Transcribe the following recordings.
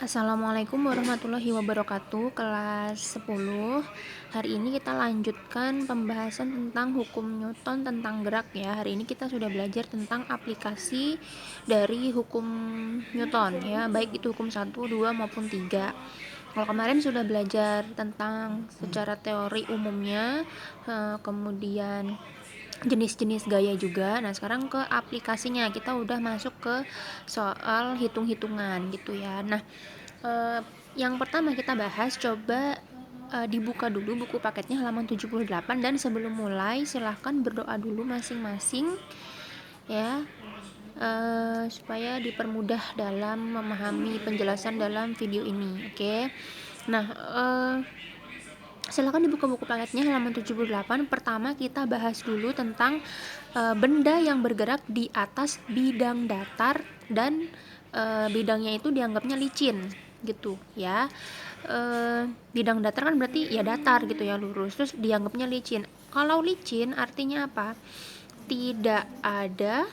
Assalamualaikum warahmatullahi wabarakatuh. Kelas 10. Hari ini kita lanjutkan pembahasan tentang hukum Newton tentang gerak ya. Hari ini kita sudah belajar tentang aplikasi dari hukum Newton ya, baik itu hukum 1, 2 maupun 3. Kalau kemarin sudah belajar tentang secara teori umumnya, kemudian jenis-jenis gaya juga. Nah, sekarang ke aplikasinya, kita udah masuk ke soal hitung-hitungan gitu ya. Nah, yang pertama kita bahas, coba dibuka dulu buku paketnya halaman 78, dan sebelum mulai silahkan berdoa dulu masing-masing ya, supaya dipermudah dalam memahami penjelasan dalam video ini. Oke. Nah, silakan dibuka buku paketnya halaman 78. Pertama kita bahas dulu tentang benda yang bergerak di atas bidang datar dan bidangnya itu dianggapnya licin gitu ya. Bidang datar kan berarti ya datar gitu ya, lurus, terus dianggapnya licin. Kalau licin artinya apa? Tidak ada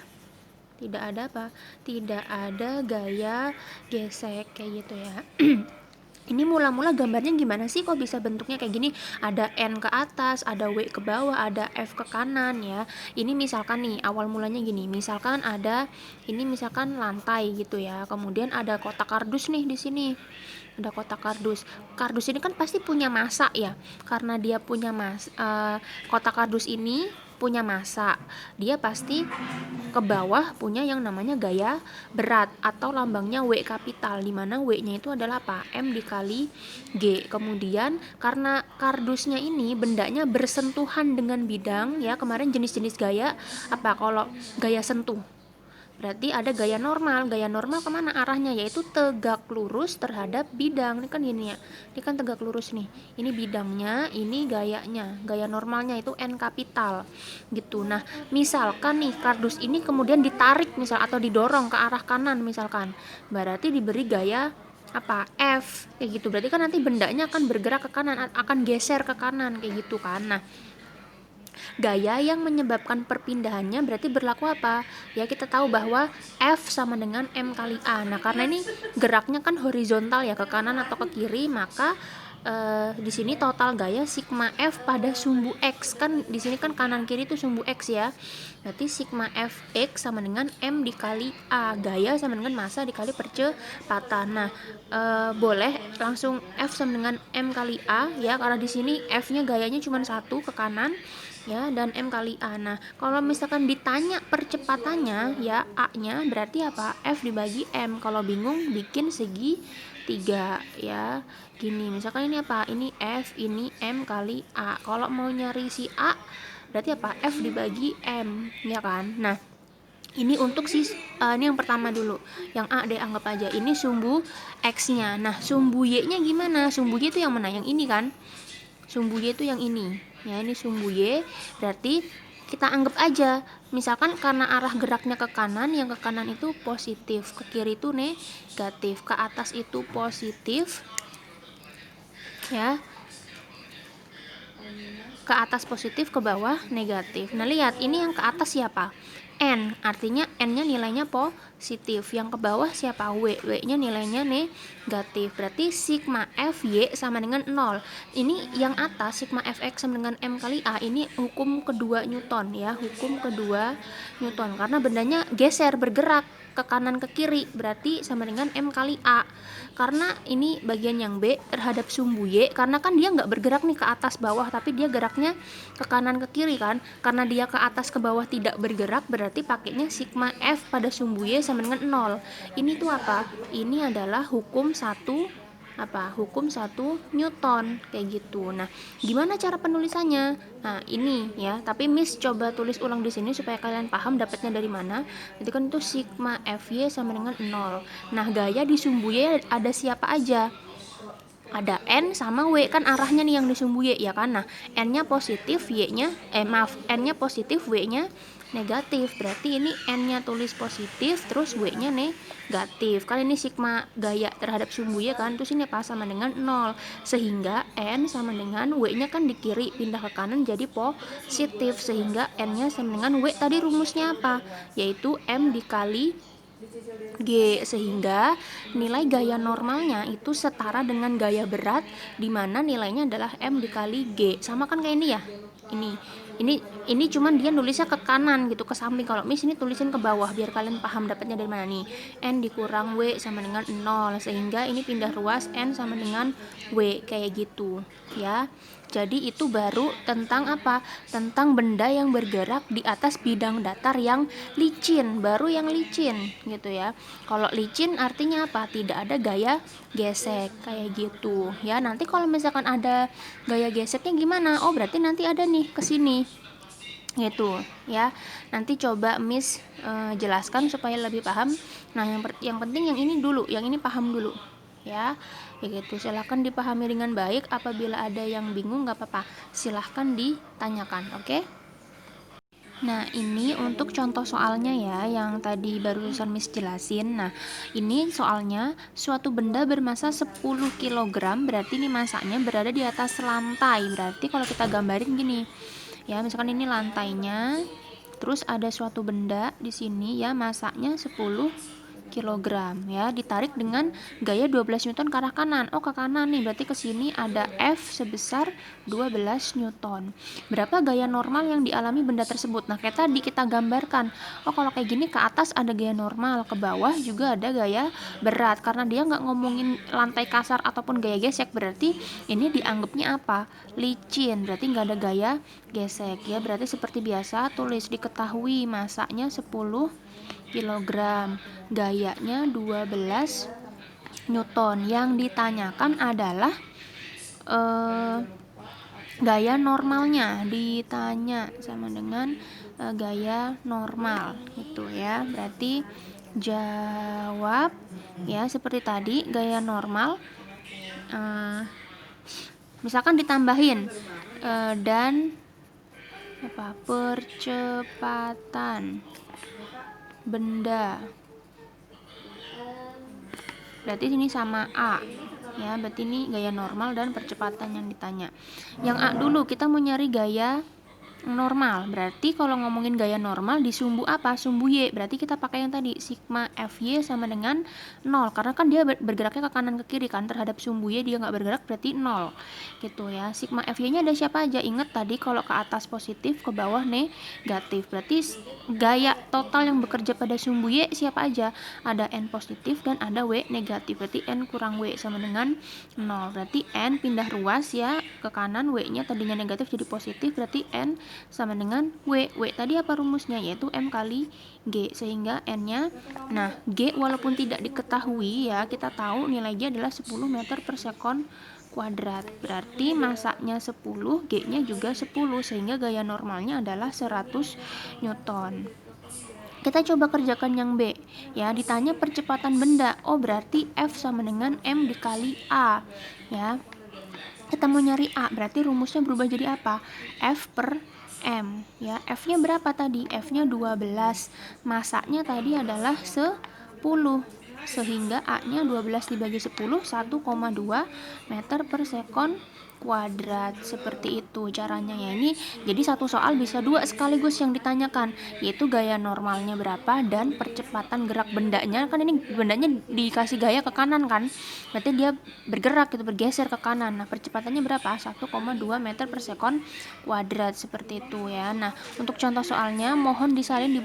apa? Tidak ada gaya gesek kayak gitu ya. Ini mula-mula gambarnya gimana sih, kok bisa bentuknya kayak gini? Ada N ke atas, ada W ke bawah, ada F ke kanan ya. Ini misalkan nih, awal mulanya gini. Misalkan ada, ini misalkan lantai gitu ya. Kemudian ada kotak kardus nih di sini. Ada kotak kardus. Kardus ini kan pasti punya massa ya. Karena dia punya kotak kardus ini punya massa, dia pasti ke bawah punya yang namanya gaya berat atau lambangnya W kapital, dimana W-nya itu adalah apa? M dikali G. Kemudian karena kardusnya ini bendanya bersentuhan dengan bidang ya, kemarin jenis-jenis gaya apa? Kalau gaya sentuh berarti ada gaya normal. Gaya normal kemana arahnya? Yaitu tegak lurus terhadap bidang. Ini kan gini ya, ini kan tegak lurus nih, ini bidangnya, ini gayanya. Gaya normalnya itu N kapital gitu. Nah, misalkan nih kardus ini kemudian ditarik misal atau didorong ke arah kanan misalkan, berarti diberi gaya apa? F kayak gitu. Berarti kan nanti bendanya akan bergerak ke kanan, akan geser ke kanan kayak gitu kan. Nah, gaya yang menyebabkan perpindahannya berarti berlaku apa? Ya, kita tahu bahwa F sama dengan M kali A. Nah, karena ini geraknya kan horizontal ya, ke kanan atau ke kiri, maka di sini total gaya sigma F pada sumbu X, kan di sini kan kanan kiri itu sumbu X ya. Berarti sigma F X sama dengan M dikali A, gaya sama dengan massa dikali percepatan. Nah, boleh langsung F sama dengan M kali A ya, karena di sini F-nya gayanya cuma 1 ke kanan ya, dan M kali A. Nah, kalau misalkan ditanya percepatannya ya, A-nya berarti apa? F dibagi M. Kalau bingung bikin segi 3 ya. Gini, misalkan ini apa? Ini F, ini M kali A. Kalau mau nyari si A berarti apa? F dibagi M, ya kan? Nah, ini untuk ini yang pertama dulu. Yang A deh anggap aja. Ini sumbu X-nya. Nah, sumbu Y-nya gimana? Sumbu Y itu yang mana? Yang ini kan? Sumbu Y itu yang ini. Ya, ini sumbu Y. Berarti kita anggap aja, misalkan karena arah geraknya ke kanan, yang ke kanan itu positif, ke kiri itu negatif, ke atas itu positif ya, ke atas positif, ke bawah negatif. Nah, lihat ini yang ke atas siapa? N, artinya N-nya nilainya positif. Yang ke bawah siapa? W, W-nya nilainya negatif. Berarti sigma F Y sama dengan 0. Ini yang atas sigma Fx sama dengan M kali A, ini hukum kedua Newton ya, hukum kedua Newton. Karena bendanya geser, bergerak ke kanan ke kiri, berarti sama dengan M kali A. Karena ini bagian yang B terhadap sumbu Y, karena kan dia nggak bergerak nih ke atas bawah, tapi dia geraknya ke kanan ke kiri kan. Karena dia ke atas ke bawah tidak bergerak, berarti pakainya sigma F pada sumbu Y sama dengan 0. Ini tuh apa? Ini adalah hukum 1 apa? Hukum 1 Newton kayak gitu. Nah, gimana cara penulisannya? Nah, ini ya, tapi Miss coba tulis ulang di sini supaya kalian paham dapatnya dari mana. Jadi kan itu sigma Fy sama dengan 0. Nah, gaya di sumbu Y ada siapa aja? Ada N sama W, kan arahnya nih yang di sumbu Y ya kan. Nah, N-nya positif, Y-nya N-nya positif, W-nya negatif. Berarti ini N-nya tulis positif, terus W-nya negatif. Kan ini sigma gaya terhadap sumbu Y kan, terus ini apa? Sama dengan 0. Sehingga N sama dengan W-nya kan di kiri, pindah ke kanan jadi positif. Sehingga N-nya sama dengan W, tadi rumusnya apa? Yaitu M dikali G, sehingga nilai gaya normalnya itu setara dengan gaya berat, di mana nilainya adalah M dikali G. Sama kan kayak ini ya? Ini cuman dia nulisnya ke kanan gitu, ke samping. Kalau Miss ini tulisin ke bawah biar kalian paham dapatnya dari mana nih. N dikurang W sama dengan 0, sehingga ini pindah ruas N sama dengan W kayak gitu ya. Jadi itu baru tentang apa? Tentang benda yang bergerak di atas bidang datar yang licin, baru yang licin gitu ya. Kalau licin artinya apa? Tidak ada gaya gesek kayak gitu ya. Nanti kalau misalkan ada gaya geseknya gimana? Oh, berarti nanti ada nih ke sini gitu ya. Nanti coba Miss jelaskan supaya lebih paham. Nah, yang penting yang ini dulu, yang ini paham dulu ya. Begitu, silahkan dipahami dengan baik. Apabila ada yang bingung nggak apa-apa, silahkan ditanyakan, oke? Nah, ini untuk contoh soalnya ya, yang tadi barusan Miss jelasin. Nah, ini soalnya suatu benda bermasa 10 kg, berarti ini masanya berada di atas lantai. Berarti kalau kita gambarin gini, ya, misalkan ini lantainya, terus ada suatu benda di sini ya, masanya 10 kilogram ya, ditarik dengan gaya 12 Newton ke arah kanan. Oh, ke kanan nih, berarti ke sini ada F sebesar 12 Newton. Berapa gaya normal yang dialami benda tersebut? Nah, kayak tadi kita gambarkan. Oh, kalau kayak gini ke atas ada gaya normal, ke bawah juga ada gaya berat. Karena dia nggak ngomongin lantai kasar ataupun gaya gesek, berarti ini dianggapnya apa? Licin, berarti nggak ada gaya gesek ya. Berarti seperti biasa tulis diketahui masanya 10 kilogram, gayanya 12 Newton. Yang ditanyakan adalah gaya normalnya, ditanya sama dengan gaya normal gitu ya. Berarti jawab ya seperti tadi, gaya normal misalkan ditambahin dan apa, percepatan benda, berarti ini sama A ya. Berarti ini gaya normal dan percepatan yang ditanya. Yang A dulu, kita mau nyari gaya normal. Berarti kalau ngomongin gaya normal di sumbu apa? Sumbu Y. Berarti kita pakai yang tadi, sigma Fy sama dengan 0. Karena kan dia bergeraknya ke kanan ke kiri kan, terhadap sumbu Y dia nggak bergerak, berarti 0 gitu ya. Sigma Fy nya ada siapa aja? Ingat tadi kalau ke atas positif, ke bawah negatif. Berarti gaya total yang bekerja pada sumbu Y siapa aja? Ada N positif dan ada W negatif. Berarti N kurang W sama dengan 0. Berarti N pindah ruas ya ke kanan, W nya tadinya negatif jadi positif, berarti N sama dengan W. W tadi apa rumusnya? Yaitu M kali G, sehingga N-nya, nah G walaupun tidak diketahui ya, kita tahu nilai G adalah 10 meter per sekon kuadrat. Berarti masanya 10, G-nya juga 10, sehingga gaya normalnya adalah 100 Newton. Kita coba kerjakan yang B ya, ditanya percepatan benda. Oh, berarti F sama dengan M dikali A ya. Kita mau nyari A, berarti rumusnya berubah jadi apa? F per M ya. F-nya berapa tadi? F-nya 12. Masanya tadi adalah 10. Sehingga A-nya 12 dibagi 10, 1,2 meter per sekon kuadrat. Seperti itu caranya ya. Ini jadi satu soal bisa dua sekaligus yang ditanyakan, yaitu gaya normalnya berapa dan percepatan gerak bendanya. Kan ini bendanya dikasih gaya ke kanan kan, berarti dia bergerak gitu, bergeser ke kanan. Nah, percepatannya berapa? 1,2 meter per sekon kuadrat, seperti itu ya. Nah, untuk contoh soalnya mohon disalin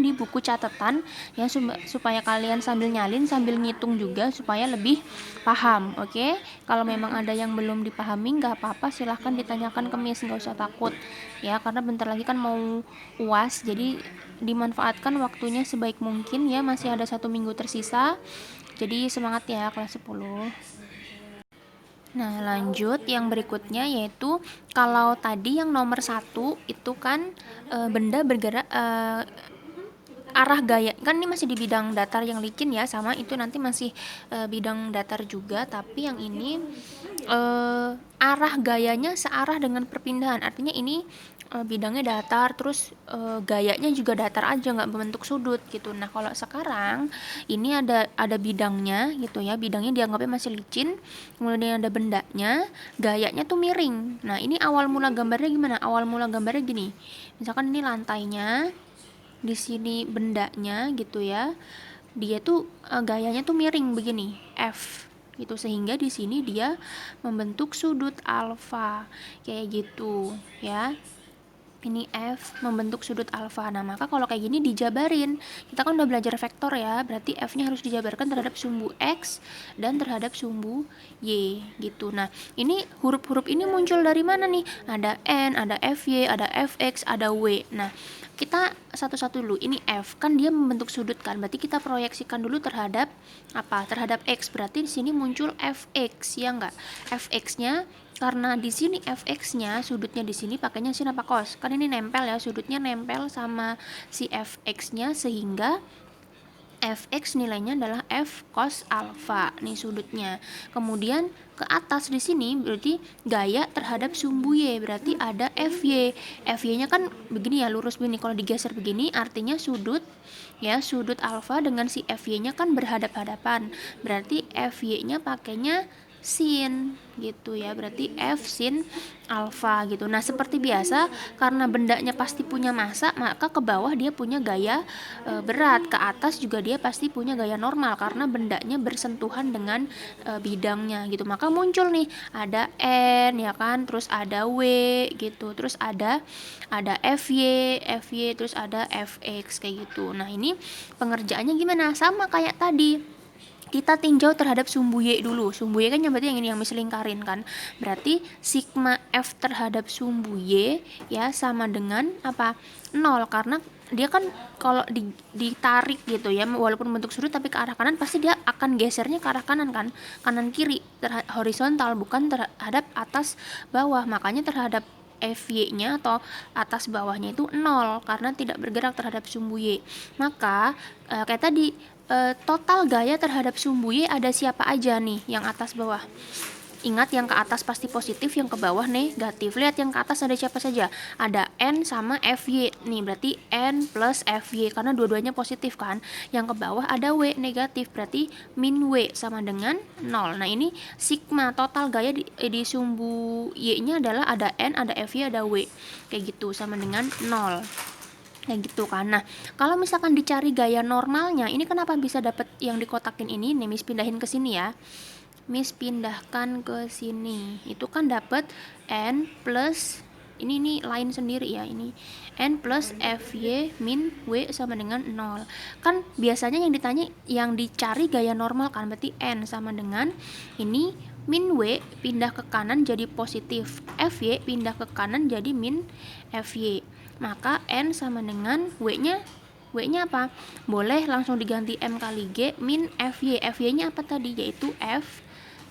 di buku catatan ya, supaya kalian sambil nyalin sambil ngitung juga supaya lebih paham. Oke, kalau memang ada yang belum dipahami nggak apa-apa, silahkan ditanyakan ke Miss, nggak usah takut ya, karena bentar lagi kan mau UAS, jadi dimanfaatkan waktunya sebaik mungkin ya, masih ada 1 minggu tersisa, jadi semangat ya kelas 10. Nah, lanjut yang berikutnya, yaitu kalau tadi yang nomor 1 itu kan benda bergerak arah gaya, kan ini masih di bidang datar yang licin ya, sama itu nanti masih bidang datar juga, tapi yang ini arah gayanya searah dengan perpindahan. Artinya ini bidangnya datar, terus gayanya juga datar aja, nggak membentuk sudut gitu. Nah, kalau sekarang ini ada bidangnya gitu ya, bidangnya dianggapnya masih licin, kemudian ada bendanya, gayanya tuh miring. Nah, ini awal mula gambarnya gimana? Awal mula gambarnya gini, misalkan ini lantainya, di sini bendanya gitu ya, dia tuh gayanya tuh miring begini, F gitu, sehingga di sini dia membentuk sudut alfa kayak gitu ya. Ini F membentuk sudut alfa. Nah, maka kalau kayak gini dijabarin. Kita kan udah belajar vektor ya, berarti F-nya harus dijabarkan terhadap sumbu X dan terhadap sumbu Y gitu. Nah, ini huruf-huruf ini muncul dari mana nih? Ada N, ada FY, ada FX, ada W. Nah, kita satu-satu dulu. Ini F, kan dia membentuk sudut kan. Berarti kita proyeksikan dulu terhadap apa? Terhadap X. Berarti di sini muncul FX, ya enggak? FX-nya karena di sini fx-nya sudutnya di sini pakainya sin apa cos, kan ini nempel ya, sudutnya nempel sama si fx-nya, sehingga fx nilainya adalah f cos alfa nih sudutnya. Kemudian ke atas di sini berarti gaya terhadap sumbu y, berarti ada fy. Fy-nya kan begini ya, lurus begini. Kalau digeser begini artinya sudut ya, sudut alfa dengan si fy-nya kan berhadap-hadapan, berarti fy-nya pakainya sin gitu ya, berarti F sin alfa gitu. Nah, seperti biasa karena bendanya pasti punya massa, maka ke bawah dia punya gaya berat, ke atas juga dia pasti punya gaya normal karena bendanya bersentuhan dengan bidangnya gitu. Maka muncul nih ada N ya kan, terus ada W gitu, terus ada FY, terus ada FX kayak gitu. Nah, ini pengerjaannya gimana? Sama kayak tadi, kita tinjau terhadap sumbu Y dulu. Sumbu Y kan berarti yang ini yang miselingkarin kan. Berarti sigma F terhadap sumbu Y ya sama dengan apa? 0, karena dia kan kalau ditarik gitu ya, walaupun bentuk sudut tapi ke arah kanan, pasti dia akan gesernya ke arah kanan kan, kanan kiri, horizontal, bukan terhadap atas bawah. Makanya terhadap FY-nya atau atas bawahnya itu 0 karena tidak bergerak terhadap sumbu Y. Maka kayak tadi, total gaya terhadap sumbu Y ada siapa aja nih yang atas bawah? Ingat, yang ke atas pasti positif, yang ke bawah negatif. Lihat yang ke atas ada siapa saja. Ada N sama FY. Nih berarti N plus FY karena dua-duanya positif kan. Yang ke bawah ada W negatif, berarti min W sama dengan 0. Nah, ini sigma total gaya di sumbu Y-nya adalah ada N, ada FY, ada W. Kayak gitu, sama dengan 0. Kayak gitu kan. Nah, kalau misalkan dicari gaya normalnya, ini kenapa bisa dapat yang dikotakin ini? Nih, Miss pindahin ke sini ya. Miss pindahkan ke sini. Itu kan dapat N plus ini lain sendiri ya, ini N plus FY min W sama dengan 0. Kan biasanya yang ditanya, yang dicari gaya normal kan, berarti N sama dengan ini min W pindah ke kanan jadi positif, FY pindah ke kanan jadi min FY. Maka N sama dengan W-nya apa? Boleh langsung diganti M kali G min FY. FY-nya apa tadi? Yaitu F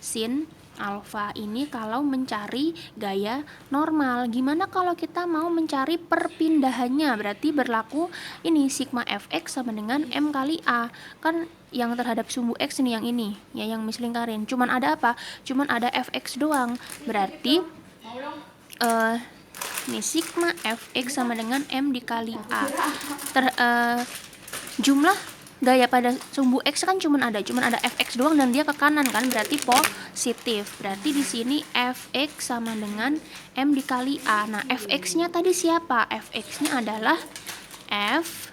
sin alfa. Ini kalau mencari gaya normal. Gimana kalau kita mau mencari perpindahannya? Berarti berlaku ini sigma fx sama dengan M kali A. Kan yang terhadap sumbu X nih yang ini, ya yang miselingkarin. Cuman ada apa? Cuman ada fx doang. Berarti nih sigma fx sama dengan M dikali A. Jumlah gaya pada sumbu X kan cuman ada fx doang dan dia ke kanan kan, berarti positif. Berarti di sini fx sama dengan M dikali A. Nah, fx-nya tadi siapa? Fx-nya adalah F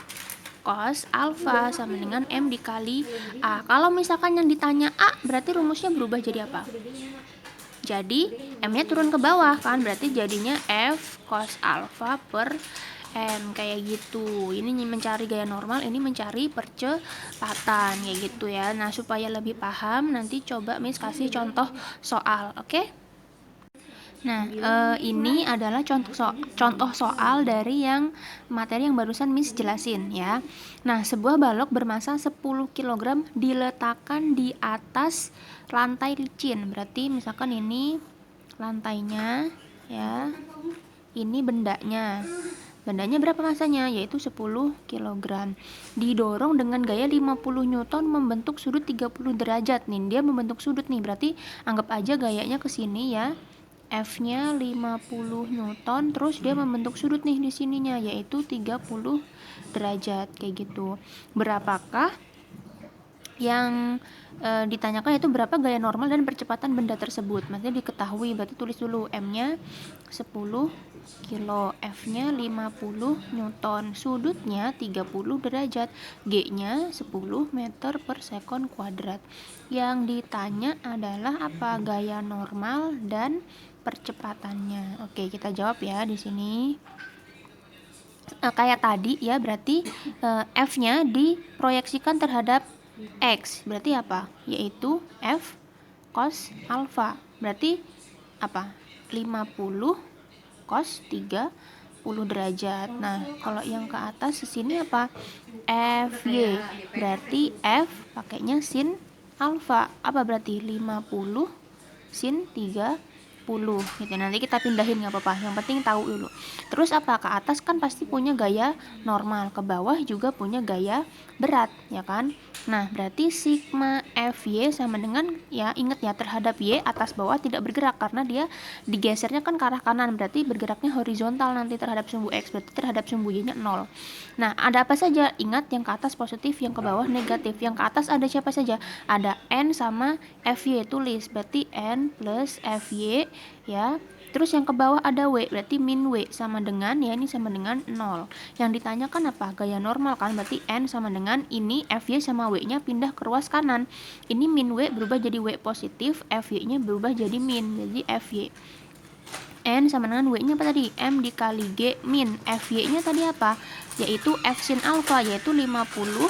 cos alfa sama dengan M dikali A. Kalau misalkan yang ditanya A, berarti rumusnya berubah jadi apa? Jadi M-nya turun ke bawah kan, berarti jadinya F cos alfa per M kayak gitu. Ini mencari gaya normal, ini mencari percepatan kayak gitu ya. Nah, supaya lebih paham nanti coba Miss kasih contoh soal, oke? Nah, ini adalah contoh soal dari yang materi yang barusan Miss jelasin ya. Nah, sebuah balok bermasa 10 kg diletakkan di atas lantai licin. Berarti misalkan ini lantainya ya. Ini bendanya. Bendanya berapa masanya? Yaitu 10 kg. Didorong dengan gaya 50 Newton membentuk sudut 30 derajat. Nih, dia membentuk sudut nih. Berarti anggap aja gayanya ke sini ya. F-nya 50 Newton, terus dia membentuk sudut nih di sininya yaitu 30 derajat kayak gitu. Berapakah yang ditanyakan itu berapa gaya normal dan percepatan benda tersebut. Maksudnya diketahui, berarti tulis dulu M-nya 10 kilo, F-nya 50 Newton, sudutnya 30 derajat, G-nya 10 meter per sekon kuadrat. Yang ditanya adalah apa? Gaya normal dan percepatannya. Oke, kita jawab ya di sini. Kayak tadi ya, berarti F-nya diproyeksikan terhadap X, berarti apa? Yaitu F cos alfa. Berarti apa? 50 cos 30 derajat. Nah, kalau yang ke atas di sini apa? FY. Berarti F pakainya sin alfa. Apa berarti? 50 sin 30 gitu. Nanti kita pindahin nggak apa-apa, yang penting tahu dulu. Terus apa? Ke atas kan pasti punya gaya normal, ke bawah juga punya gaya berat, ya kan? Nah, berarti sigma Fy sama dengan, ya ingat ya, terhadap Y atas bawah tidak bergerak karena dia digesernya kan ke arah kanan, berarti bergeraknya horizontal nanti terhadap sumbu X, berarti terhadap sumbu Y-nya 0. Nah, ada apa saja? Ingat, yang ke atas positif, yang ke bawah negatif. Yang ke atas ada siapa saja? Ada N sama Fy, tulis, berarti N plus Fy ya. Terus yang ke bawah ada W, berarti min W sama dengan, ya ini sama dengan 0. Yang ditanyakan apa? Gaya normal kan, berarti N sama dengan ini Fy sama W-nya pindah ke ruas kanan. Ini min W berubah jadi W positif, Fy-nya berubah jadi min, jadi Fy. N sama dengan W-nya apa tadi? M dikali G min. Fy-nya tadi apa? Yaitu F sin alfa, yaitu 50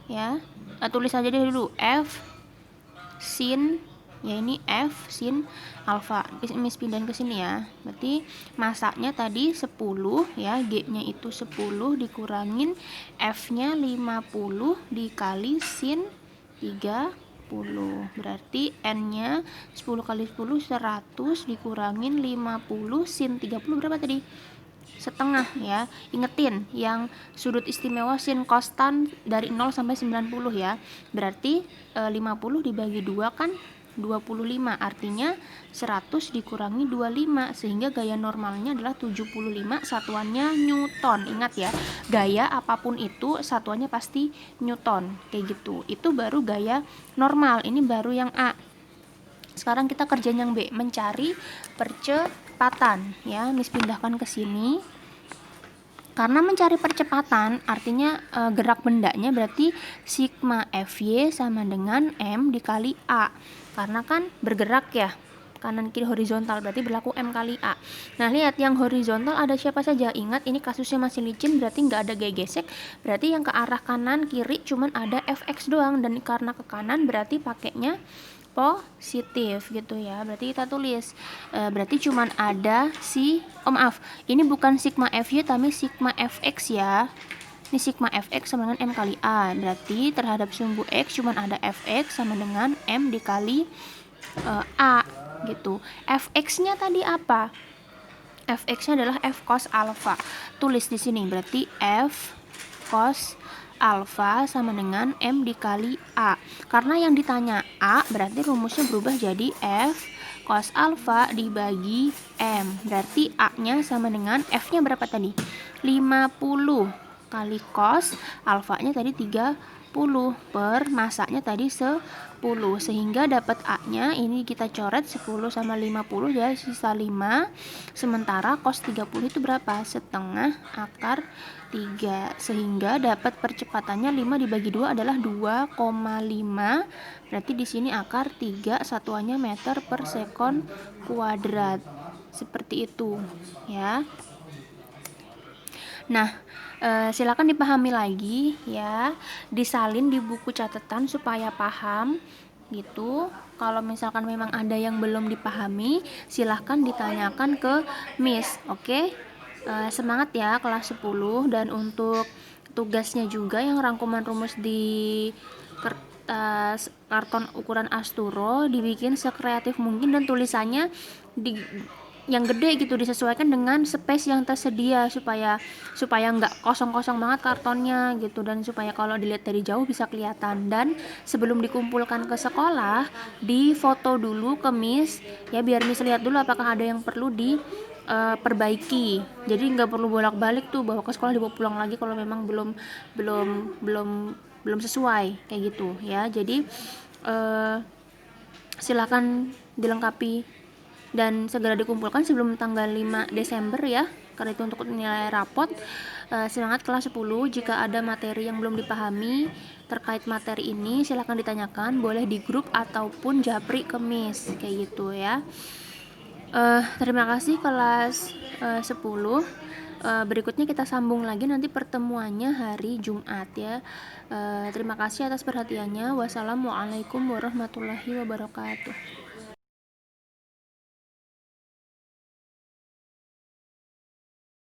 ya. Tulis aja dulu F sin, ya ini F sin alfa. Mis pindahin ke sini ya. Berarti masanya tadi 10 ya, G-nya itu 10 dikurangin F-nya 50 dikali sin 30. Berarti N-nya 10 kali 10 100 dikurangin 50 sin 30 berapa tadi? Setengah ya. Ingetin yang sudut istimewa sin konstan dari 0 sampai 90 ya. Berarti 50 dibagi 2 kan 25, artinya 100 dikurangi 25, sehingga gaya normalnya adalah 75, satuannya Newton. Ingat ya, gaya apapun itu satuannya pasti Newton, kayak gitu. Itu baru gaya normal, ini baru yang A. Sekarang kita kerjain yang B, mencari percepatan ya. Miss pindahkan ke sini. Karena mencari percepatan artinya gerak bendanya, berarti sigma Fy sama dengan M dikali A. Karena kan bergerak ya, kanan kiri horizontal, berarti berlaku M kali A. Nah, lihat yang horizontal ada siapa saja. Ingat ini kasusnya masih licin, berarti nggak ada gaya gesek. Berarti yang ke arah kanan kiri cuman ada Fx doang, dan karena ke kanan berarti pakainya positif gitu ya. Berarti kita tulis berarti cuman ada maaf, ini bukan sigma Fy tapi sigma Fx ya. Ini sigma Fx sama dengan M kali A. Berarti terhadap sumbu X cuman ada Fx sama dengan M dikali A gitu. Fx-nya tadi apa? Fx-nya adalah F cos alpha. Tulis di sini, berarti F cos alfa sama dengan M dikali A. Karena yang ditanya A, berarti rumusnya berubah jadi F cos alfa dibagi M. Berarti A-nya sama dengan F-nya berapa tadi? 50 kali cos alfanya tadi 30 per masanya tadi 10, sehingga dapat A-nya ini kita coret 10 sama 50 ya, sisa 5. Sementara cos 30 itu berapa? Setengah akar 3, sehingga dapat percepatannya 5 dibagi 2 adalah 2,5. Berarti di sini akar 3 satuannya meter per sekon kuadrat. Seperti itu ya. Nah, silakan dipahami lagi ya, disalin di buku catatan supaya paham gitu. Kalau misalkan memang ada yang belum dipahami, silahkan ditanyakan ke Miss. Oke? Semangat ya kelas 10. Dan untuk tugasnya juga yang rangkuman rumus di kertas karton ukuran asturo dibikin sekreatif mungkin, dan tulisannya yang gede gitu, disesuaikan dengan space yang tersedia supaya nggak kosong-kosong banget kartonnya gitu, dan supaya kalau dilihat dari jauh bisa kelihatan. Dan sebelum dikumpulkan ke sekolah, di foto dulu ke Miss ya, biar Miss lihat dulu apakah ada yang perlu perbaiki. Jadi nggak perlu bolak-balik tuh bawa ke sekolah dibawa pulang lagi kalau memang belum belum belum belum sesuai kayak gitu ya. Jadi silakan dilengkapi dan segera dikumpulkan sebelum tanggal 5 Desember ya, karena itu untuk nilai rapot. Semangat kelas 10, jika ada materi yang belum dipahami terkait materi ini silakan ditanyakan, boleh di grup ataupun japri ke Miss kayak gitu ya. Terima kasih kelas 10. Berikutnya kita sambung lagi nanti pertemuannya hari Jumat ya. Terima kasih atas perhatiannya. Wassalamualaikum warahmatullahi wabarakatuh.